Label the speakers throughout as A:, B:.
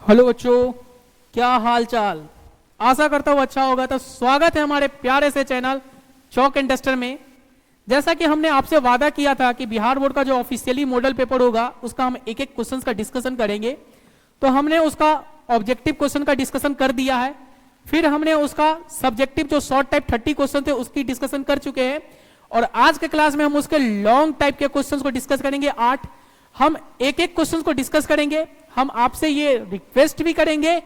A: Hello बच्चों, क्या हाल चाल। आशा करता हूँ अच्छा होगा। तो स्वागत है हमारे प्यारे से चैनल चॉक एंड डस्टर में। जैसा कि हमने आपसे वादा किया था कि बिहार बोर्ड का जो ऑफिशियली मॉडल पेपर होगा उसका हम एक एक क्वेश्चंस का डिस्कशन करेंगे, तो हमने उसका ऑब्जेक्टिव क्वेश्चन का डिस्कशन कर दिया है। फिर हमने उसका सब्जेक्टिव जो शॉर्ट टाइप 30 क्वेश्चन थे उसकी डिस्कशन कर चुके हैं, और आज के क्लास में हम उसके लॉन्ग टाइप के क्वेश्चंस को डिस्कस करेंगे 8। हम एक एक क्वेश्चन को डिस्कस करेंगे। हम आपसे ये रिक्वेस्ट भी करेंगे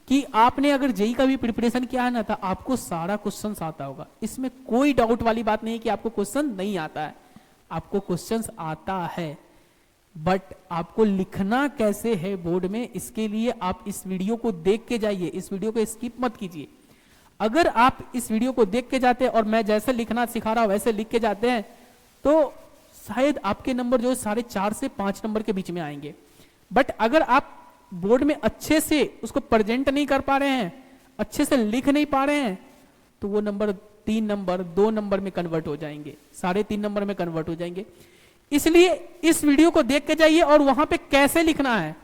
A: कि आपने अगर जेई का भी प्रिपरेशन किया है ना, तो आपको सारा क्वेश्चंस आता होगा। इसमें कोई डाउट वाली बात नहीं कि आपको क्वेश्चन नहीं आता है, आपको क्वेश्चंस आता है, बट आपको लिखना कैसे है बोर्ड में, इसके लिए आप इस वीडियो को देख के जाइए। इस वीडियो को स्किप मत कीजिए। अगर आप इस वीडियो को देख के जाते हैं और मैं जैसे लिखना सिखा रहा हूं वैसे लिख के जाते हैं, तो शायद आपके नंबर जो है 4.5 से 5 नंबर के बीच में आएंगे। बट अगर आप बोर्ड में अच्छे से उसको प्रेजेंट नहीं कर पा रहे हैं, अच्छे से लिख नहीं पा रहे हैं, तो वो नंबर 3 नंबर 2 नंबर में कन्वर्ट हो जाएंगे, 3.5 नंबर में कन्वर्ट हो जाएंगे। इसलिए इस वीडियो को देख के जाइए और वहां पे कैसे लिखना है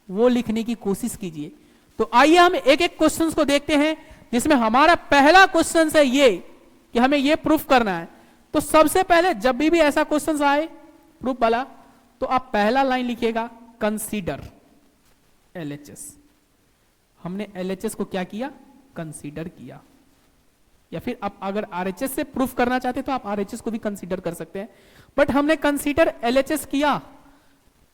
A: वो लिखने की कोशिश कीजिए। तो आइए हम एक एक क्वेश्चन को देखते हैं, जिसमें हमारा पहला क्वेश्चन है ये कि हमें ये प्रूफ करना है। तो सबसे पहले जब भी ऐसा क्वेश्चन आए प्रूफ वाला, तो आप पहला लाइन लिखिएगा कंसीडर एलएचएस। हमने एलएचएस को क्या किया? कंसीडर किया। या फिर आप अगर आरएचएस से प्रूफ करना चाहते तो आप आरएचएस को भी कंसीडर कर सकते हैं, बट हमने कंसीडर एलएचएस किया।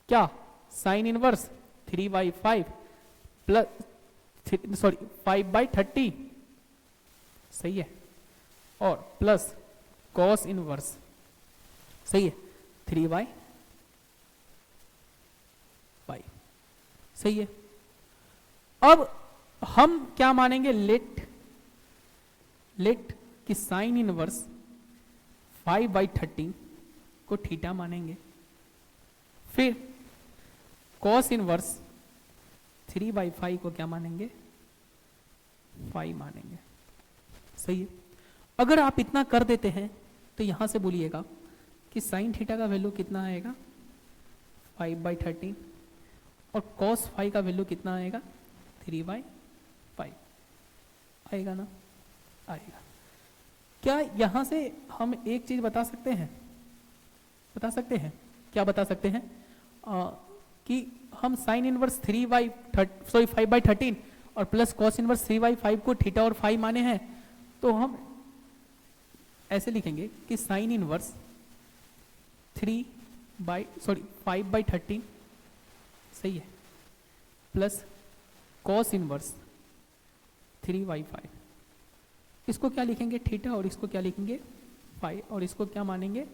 A: क्या? साइन इनवर्स 3/5 प्लस 5/30 सही है, और प्लस कॉस इनवर्स सही है 3/5 सही है। अब हम क्या मानेंगे? लेट कि साइन इनवर्स 5/30 को थीटा मानेंगे, फिर कॉस इनवर्स 3/5 को क्या मानेंगे? 5 मानेंगे। सही है। अगर आप इतना कर देते हैं तो यहां से बोलिएगा कि साइन थीटा का वैल्यू कितना आएगा? 5/30, और कॉस फाई का वैल्यू कितना आएगा? 3/5 आएगा ना? आएगा। क्या यहां से हम एक चीज बता सकते हैं? बता सकते हैं। क्या बता सकते हैं? कि हम साइन इनवर्स 5/13 और प्लस कॉस इनवर्स 3/5 को थीटा और फाई माने हैं, तो हम ऐसे लिखेंगे कि साइन इनवर्स 5/13 सही है, प्लस कॉस इनवर्स 3/5। इसको क्या लिखेंगे? थीटा, और इसको क्या लिखेंगे? फाई, और इसको क्या मानेंगे?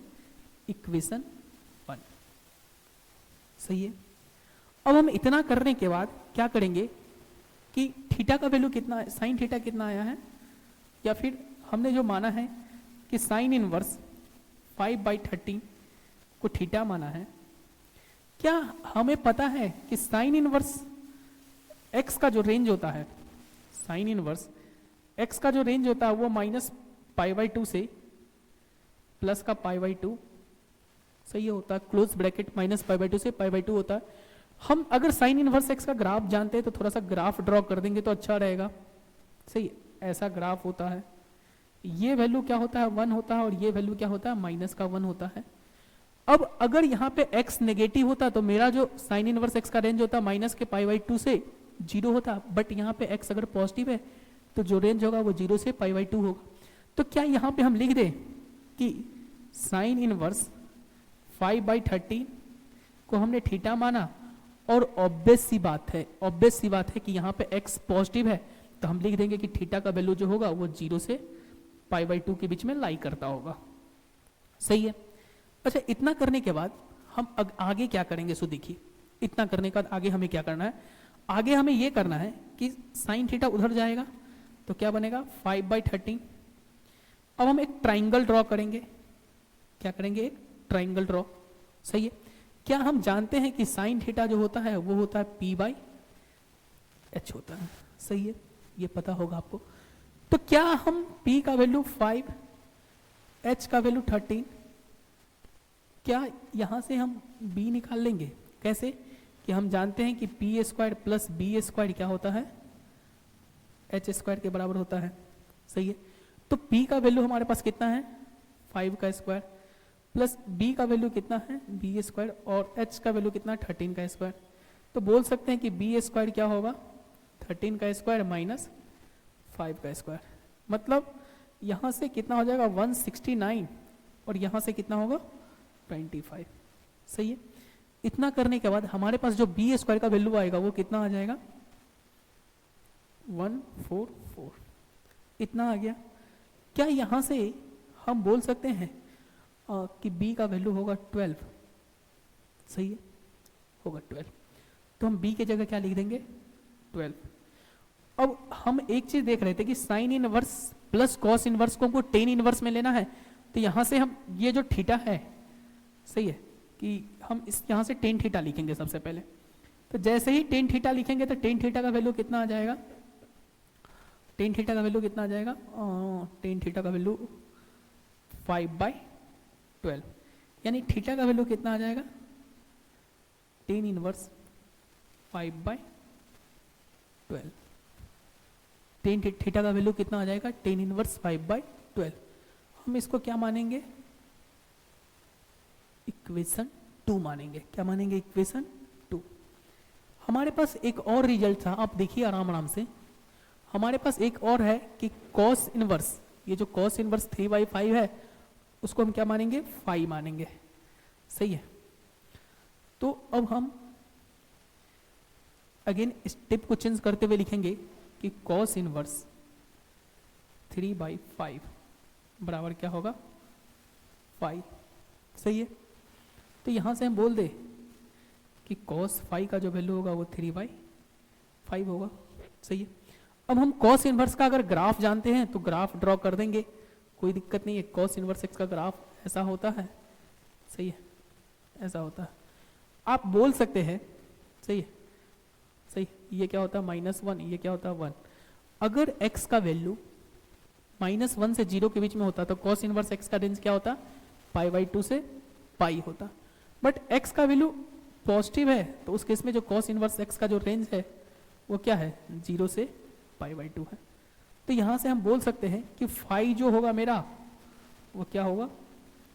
A: इक्वेशन 1। सही है। अब हम इतना करने के बाद क्या करेंगे कि थीटा का वैल्यू कितना है, साइन थीटा कितना आया है, या फिर हमने जो माना है कि साइन इनवर्स 5/13 को थीटा माना है, क्या हमें पता है कि साइन इनवर्स एक्स का जो रेंज होता है, साइन इनवर्स एक्स का जो रेंज होता है वो -π/2 से प्लस का π/2 सही होता है, क्लोज ब्रैकेट -π/2 से π/2 होता है। हम अगर साइन इनवर्स एक्स का ग्राफ जानते हैं तो थोड़ा सा ग्राफ ड्रॉ कर देंगे तो अच्छा रहेगा। सही, ऐसा ग्राफ होता है, ये वैल्यू क्या होता है? 1 होता है, और ये वैल्यू क्या होता है? -1 होता है। अब अगर यहाँ पे x नेगेटिव होता तो मेरा जो साइन इनवर्स x का रेंज होता माइनस के π/2 से 0 होता, बट यहाँ पे x अगर पॉजिटिव है तो जो रेंज होगा वो 0 से π/2 होगा। तो क्या यहाँ पे हम लिख दें कि साइन इनवर्स 5/13 को हमने थीटा माना, और ऑब्वियस सी बात है कि यहाँ पे x पॉजिटिव है, तो हम लिख देंगे कि थीटा का वैल्यू जो होगा वो 0 से π/2 के बीच में लाई करता होगा। सही है। अच्छा, इतना करने के बाद हम आगे क्या करेंगे? सो देखिए, इतना करने के बाद आगे हमें क्या करना है? आगे हमें यह करना है कि साइन थीटा उधर जाएगा तो क्या बनेगा? 5/13। अब हम एक ट्राइंगल ड्रॉ करेंगे। क्या करेंगे? एक ट्राइंगल ड्रॉ। सही है। क्या हम जानते हैं कि साइन थीटा जो होता है वो होता है P/H होता है। सही है, ये पता होगा आपको। तो क्या हम P का वैल्यू 5, H का वैल्यू 13, क्या यहां से हम b निकाल लेंगे? कैसे? कि हम जानते हैं कि P square plus B square क्या होता है, एच स्क्वायर के बराबर होता है। सही है। तो p का वैल्यू हमारे पास कितना है, 5 का स्क्वायर, प्लस b का वैल्यू कितना है, b स्क्वायर, और h का वैल्यू कितना, 13 का स्क्वायर। तो बोल सकते हैं कि b स्क्वायर क्या होगा, 13 का स्क्वायर माइनस 5 का स्क्वायर। मतलब यहाँ से कितना हो जाएगा 169, और यहाँ से कितना होगा 25। सही है। इतना करने के बाद हमारे पास जो बी स्क्वायर का वैल्यू आएगा वो कितना आ जाएगा, 144। इतना आ गया। क्या यहाँ से हम बोल सकते हैं कि b का वैल्यू होगा 12? सही है, होगा 12। तो हम b की जगह क्या लिख देंगे, 12। अब हम एक चीज देख रहे थे कि sine inverse plus cos inverse को हमको टेन इनवर्स में लेना है। तो यहाँ से हम ये जो थीटा है, सही है, कि हम इस यहाँ से टेन थीटा लिखेंगे सबसे पहले। तो जैसे ही टेन थीटा लिखेंगे तो टेन थीटा का वैल्यू कितना आ जाएगा, टेन थीटा का वैल्यू कितना आ जाएगा, टेन थीटा का वैल्यू 5/12, यानी थीटा का वैल्यू कितना आ जाएगा, टेन इनवर्स 5/12। टेन थीटा का वैल्यू कितना आ जाएगा, टेन इनवर्स 5/12। हम इसको क्या मानेंगे, इक्वेशन 2 मानेंगे। क्या मानेंगे, इक्वेशन 2। हमारे पास एक और रिजल्ट था, आप देखिए आराम आराम से। हमारे पास एक और है कि कॉस इनवर्स, ये जो कॉस इनवर्स 3/5 है उसको हम क्या मानेंगे, 5 मानेंगे। सही है। तो अब हम अगेन स्टेप को चेंज करते हुए लिखेंगे कि कॉस इनवर्स 3/5 बराबर क्या होगा, 5। सही है। तो यहां से हम बोल दे कि cos 5 का जो वैल्यू होगा वो 3/5 होगा। सही है। अब हम cos इनवर्स का अगर ग्राफ जानते हैं तो ग्राफ ड्रॉ कर देंगे, कोई दिक्कत नहीं है। cos इनवर्स x का ग्राफ ऐसा होता है। सही है, ऐसा होता है। आप बोल सकते हैं, सही है, सही, ये क्या होता है -1, ये क्या होता है 1। अगर x का वैल्यू -1 से 0 के बीच में होता तो cos इनवर्स x का रेंज क्या होता, π/2 से पाई होता। बट x का वैल्यू पॉजिटिव है तो उस केस में जो cos इनवर्स x का जो रेंज है वो क्या है, 0 से π/2 है। तो यहां से हम बोल सकते हैं कि फाई जो होगा मेरा वो क्या होगा,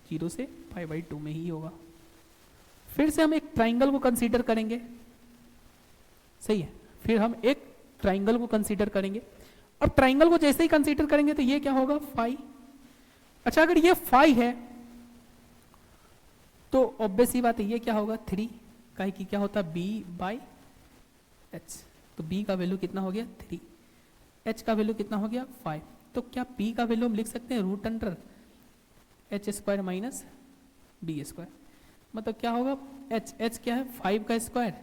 A: 0 से π/2 में ही होगा। फिर से हम एक ट्राइंगल को कंसीडर करेंगे। सही है। फिर हम एक ट्राइंगल को कंसीडर करेंगे, और ट्राइंगल को जैसे ही कंसीडर करेंगे तो ये क्या होगा, फाई। अच्छा, अगर ये फाई है तो ऑब्वियस ही बात है ये क्या होगा, 3, काहे कि क्या होता है b/h। तो b का वैल्यू कितना हो गया 3, h का वैल्यू कितना हो गया 5। तो क्या p का वैल्यू हम लिख सकते हैं √h² माइनस b²। मतलब क्या होगा, h क्या है 5 का स्क्वायर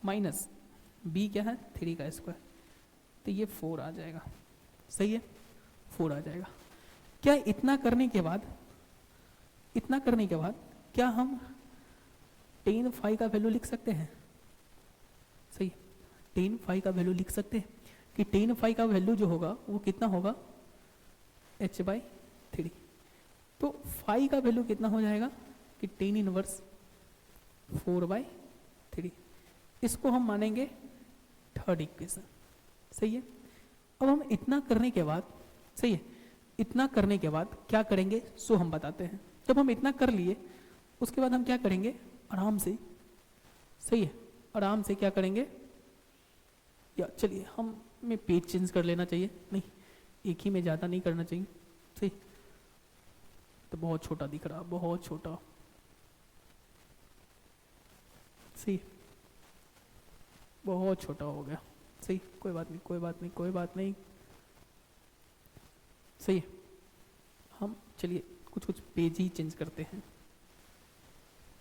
A: माइनस b क्या है 3 का स्क्वायर। तो ये 4 आ जाएगा। सही है, 4 आ जाएगा। क्या इतना करने के बाद क्या हम tan phi का वैल्यू लिख सकते हैं। सही, tan phi का वैल्यू लिख सकते हैं कि tan phi का वैल्यू जो होगा वो कितना होगा, h/3। तो phi का वैल्यू कितना हो जाएगा कि tan इनवर्स 4/3। इसको हम मानेंगे थर्ड इक्वेशन। सही है। अब हम इतना करने के बाद, सही है, इतना करने के बाद क्या करेंगे सो हम बताते हैं। जब हम इतना कर लिए उसके बाद हम क्या करेंगे, आराम से, सही है, आराम से क्या करेंगे, या चलिए हमें पेज चेंज कर लेना चाहिए, नहीं एक ही में ज़्यादा नहीं करना चाहिए। सही, तो बहुत छोटा दिख रहा, बहुत छोटा। सही, बहुत छोटा हो गया। सही, कोई बात नहीं, कोई बात नहीं, कोई बात नहीं। सही है, हम चलिए कुछ पेज ही चेंज करते हैं।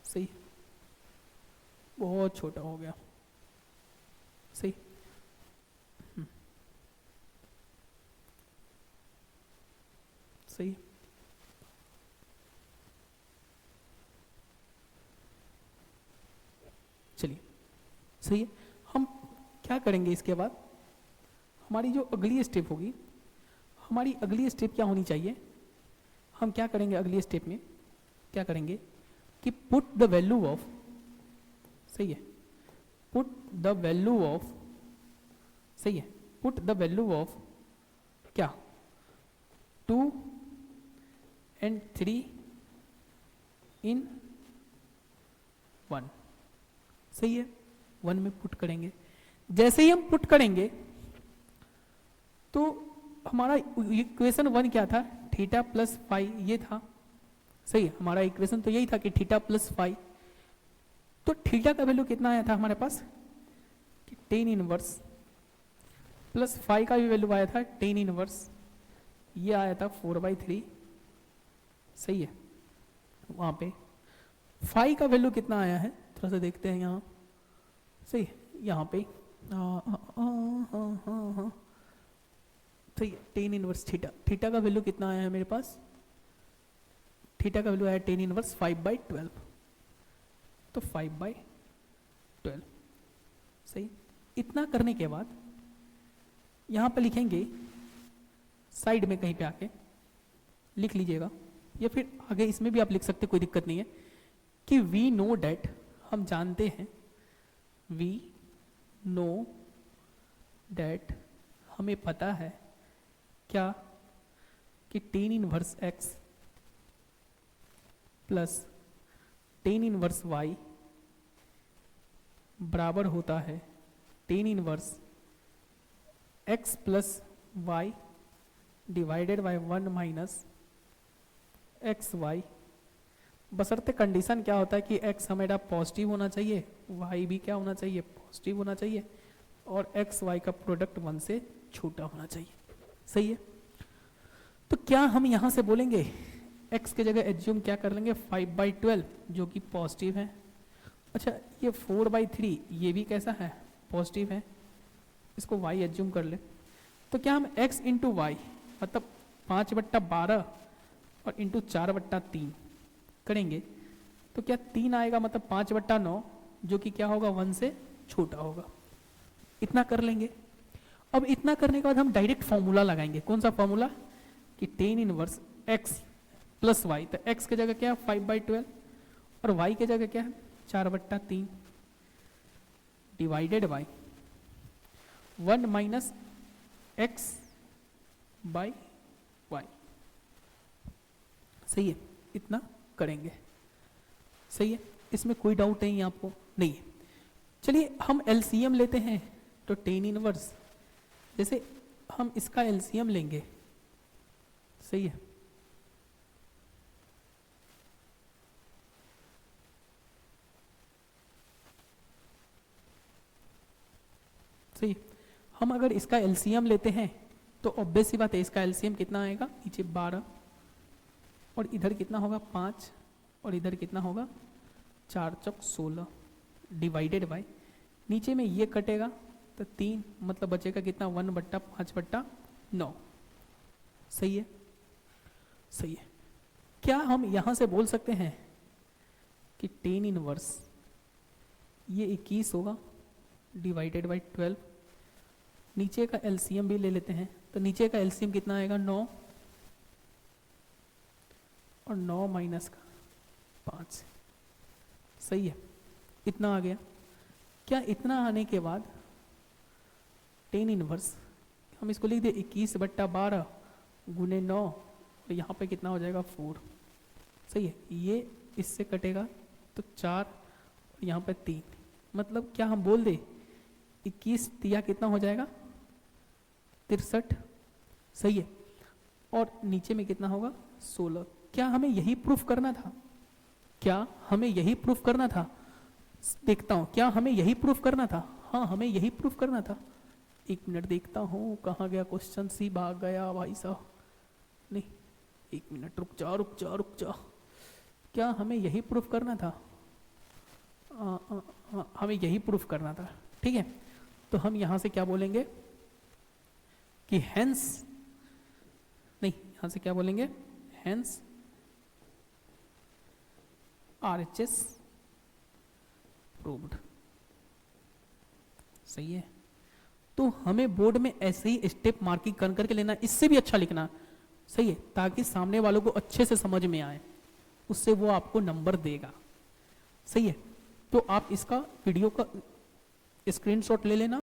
A: सही, बहुत छोटा हो गया। सही, सही, चलिए सही है। हम क्या करेंगे इसके बाद, हमारी जो अगली स्टेप होगी, हमारी अगली स्टेप क्या होनी चाहिए, हम क्या करेंगे अगली स्टेप में, क्या करेंगे कि पुट द वैल्यू ऑफ, सही है, पुट द वैल्यू ऑफ, सही है, पुट द वैल्यू ऑफ क्या 2 and 3 in 1, सही है, 1 में पुट करेंगे। जैसे ही हम पुट करेंगे तो हमारा इक्वेशन 1 क्या था, थीटा प्लस फाई, ये था, सही है, हमारा इक्वेशन तो यही था कि थीटा प्लस फाई। तो थीटा का वैल्यू कितना आया था हमारे पास कि टेन इनवर्स, प्लस फाई का भी वैल्यू आया था टेन इनवर्स, ये आया था 4/3, सही है। वहां पे फाई का वैल्यू कितना आया है थोड़ा सा देखते हैं यहाँ, सही है, यहाँ पे सही है, टेन इनवर्स थीटा, थीटा का वैल्यू कितना आया है मेरे पास, थीटा का वैल्यू आया टेन इनवर्स 5/12, तो 5/12, सही। इतना करने के बाद यहाँ पर लिखेंगे, साइड में कहीं पे आके लिख लीजिएगा, या फिर आगे इसमें भी आप लिख सकते, कोई दिक्कत नहीं है, कि वी नो डैट, हम जानते हैं, वी नो डैट, हमें पता है क्या, कि tan inverse x plus tan inverse y बराबर होता है tan inverse x plus y divided by 1 minus x y, बशर्ते कंडीशन क्या होता है कि एक्स हमें पॉजिटिव होना चाहिए, वाई भी क्या होना चाहिए, पॉजिटिव होना चाहिए, और एक्स वाई का प्रोडक्ट 1 से छोटा होना चाहिए, सही है। तो क्या हम यहां से बोलेंगे x के जगह एज्यूम क्या कर लेंगे 5/12 जो कि पॉजिटिव है। अच्छा, ये 4/3 ये भी कैसा है, पॉजिटिव है, इसको y एज्यूम कर ले। तो क्या हम x इंटू वाई मतलब 5/12 और इंटू 4/3 करेंगे तो क्या 3 आएगा, मतलब 5/9 जो कि क्या होगा 1 से छोटा होगा। इतना कर लेंगे। अब इतना करने के बाद हम डायरेक्ट फॉर्मूला लगाएंगे। कौन सा फॉर्मूला, कि tan inverse x plus y, तो x के जगह क्या है 5/12 और y के जगह क्या है 4/3 divided by 1 minus x by y, सही है। इतना करेंगे, सही है, इसमें कोई डाउट नहीं है आपको, नहीं है। चलिए हम एलसीएम लेते हैं, तो टेन इनवर्स, जैसे हम इसका एलसीएम लेंगे, सही है, सही है। हम अगर इसका एलसीएम लेते हैं तो ऑब्वियस सी बात है, इसका एलसीएम कितना आएगा, नीचे 12 और इधर कितना होगा 5 और इधर कितना होगा 4 चौक 16 डिवाइडेड बाय, नीचे में ये कटेगा तो 3, मतलब बचेगा कितना 1/5/9, सही है, सही है। क्या हम यहां से बोल सकते हैं कि टेन इनवर्स ये 21 होगा डिवाइडेड बाय 12, नीचे का एलसीएम भी ले लेते हैं, तो नीचे का एलसीएम कितना आएगा 9 और 9 माइनस का 5, सही है। इतना आ गया। क्या इतना आने के बाद टेन इनवर्स हम इसको लिख दे 21/12 गुने 9 और यहाँ पे कितना हो जाएगा 4, सही है। ये इससे कटेगा तो 4 और यहाँ पे 3, मतलब क्या हम बोल दे 21 दिया कितना हो जाएगा 63, सही है। और नीचे में कितना होगा 16। क्या हमें यही प्रूफ करना था, क्या हमें यही प्रूफ करना था, देखता हूं क्या हमें यही प्रूफ करना था, हाँ हमें यही प्रूफ करना था। 1 मिनट देखता हूँ कहाँ गया क्वेश्चन, सी भाग गया भाई साहब, नहीं 1 मिनट रुक जा रुक जा रुक जा, क्या हमें यही प्रूफ करना था, हमें यही प्रूफ करना था, ठीक है। तो हम यहां से क्या बोलेंगे कि हेंस, नहीं यहां से क्या बोलेंगे हेंस RHS प्रूव्ड, सही है। तो हमें बोर्ड में ऐसे ही स्टेप मार्किंग कर करके लेना, इससे भी अच्छा लिखना, सही है, ताकि सामने वालों को अच्छे से समझ में आए, उससे वो आपको नंबर देगा, सही है। तो आप इसका वीडियो का स्क्रीनशॉट ले लेना